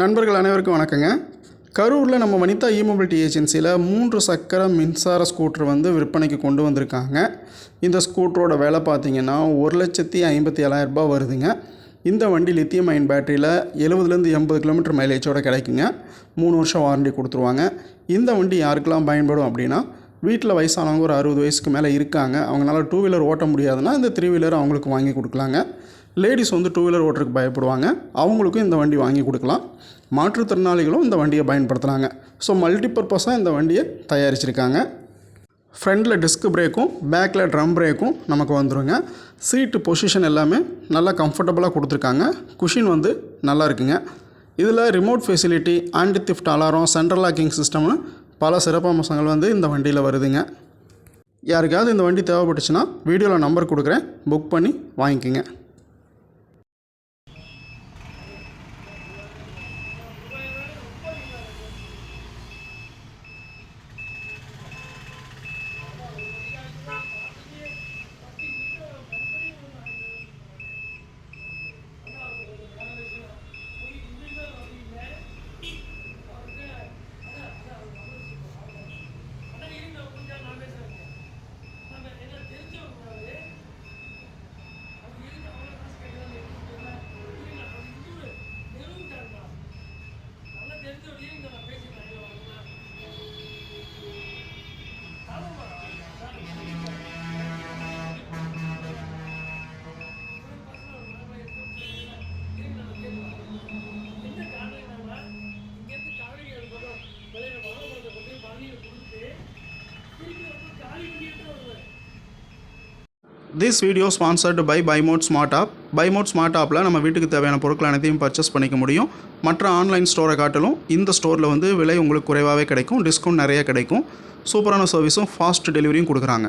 நண்பர்கள் அனைவருக்கும் வணக்கங்க. கரூரில் நம்ம வனிதா இ-மொபிலிட்டி ஏஜென்சியில் 3 சக்கர மின்சார ஸ்கூட்டர் விற்பனைக்கு கொண்டு வந்திருக்காங்க. இந்த ஸ்கூட்டரோட விலை பார்த்தீங்கன்னா 1,57,000 வருதுங்க. இந்த வண்டி லித்தியம் அயன் பேட்டரியில் 70லேருந்து 80 கிலோமீட்டர் மைலேஜோடு கிடைக்குங்க. 3 வருஷம் வாரண்டி கொடுத்துருவாங்க. இந்த வண்டி யாருக்கெல்லாம் பயன்படும் அப்படின்னா, வீட்டில் வயசானவங்க ஒரு 60 வயசுக்கு மேலே இருக்காங்க, அவங்களால 2 வீலர் ஓட்ட முடியாதுன்னா இந்த 3 வீலர் அவங்களுக்கு வாங்கி கொடுக்கலாங்க. லேடிஸ் 2 வீலர் ஓட்டுறதுக்கு பயப்படுவாங்க, அவங்களுக்கும் இந்த வண்டி வாங்கி கொடுக்கலாம். மாற்றுத்திறனாளிகளும் இந்த வண்டியை பயன்படுத்தலாங்க. ஸோ மல்டிபர்பஸாக இந்த வண்டியை தயாரிச்சிருக்காங்க. ஃப்ரண்டில் டிஸ்க் பிரேக்கும் பேக்கில் ட்ரம் பிரேக்கும் நமக்கு வந்துடுங்க. சீட்டு பொசிஷன் எல்லாமே நல்லா கம்ஃபர்டபுளாக கொடுத்துருக்காங்க. குஷின் நல்லா இருக்குங்க. இதில் remote facility, anti theft alarm, central locking சிஸ்டம்னு பல சிறப்பம்சங்கள் இந்த வண்டியில் வருதுங்க. யாருக்காவது இந்த வண்டி தேவைப்பட்டுச்சுன்னா வீடியோவில் நம்பர் கொடுக்குறேன், புக் பண்ணி வாங்கிக்கோங்க. This video sponsored by BuyMode Smart App. BuyMode Smart Appல நம்ம வீட்டுக்கு தேவையான பொருட்கள் அனைத்தையும் பர்ச்சேஸ் பண்ணிக்க முடியும். மற்ற ஆன்லைன் ஸ்டோரை காட்டிலும் இந்த ஸ்டோரில் விலை உங்களுக்கு குறைவாகவே கிடைக்கும், டிஸ்கவுண்ட் நிறைய கிடைக்கும். சூப்பரான சர்வீஸும் ஃபாஸ்ட் டெலிவரியும் கொடுக்குறாங்க.